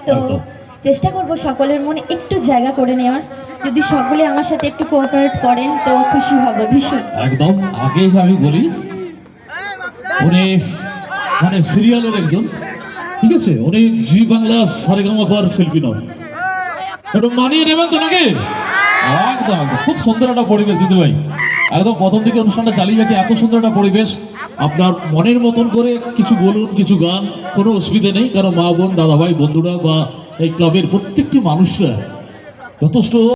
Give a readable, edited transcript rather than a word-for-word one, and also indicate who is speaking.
Speaker 1: তো চেষ্টা করব সকলের মনে একটু জায়গা করে নেওয়ার। যদি সকলে আমার সাথে একটু কোঅপারেট করেন তো খুশি হব ভীষণ।
Speaker 2: একদম আগে আমি বলি, উনি মানে সিরিয়ালের একজন, ঠিক আছে, উনি জি বাংলা সারেগামাপার শিল্পী নন, একটু মানিয়ে নেবেন তো নাকি? একদম একদম খুব সুন্দর একটা পরিবেশ দিদি ভাই, একদম প্রথম দিকে অনুষ্ঠানটা চালিয়ে যাচ্ছে, এত সুন্দর একটা পরিবেশ। আপনার মনের মতন করে কিছু বলুন, কিছু গান, কোনো অসুবিধা নেই, কারণ মা বোন দাদা ভাই বন্ধুরা বা এই ক্লাবের প্রত্যেকটি মানুষরা যথেষ্ট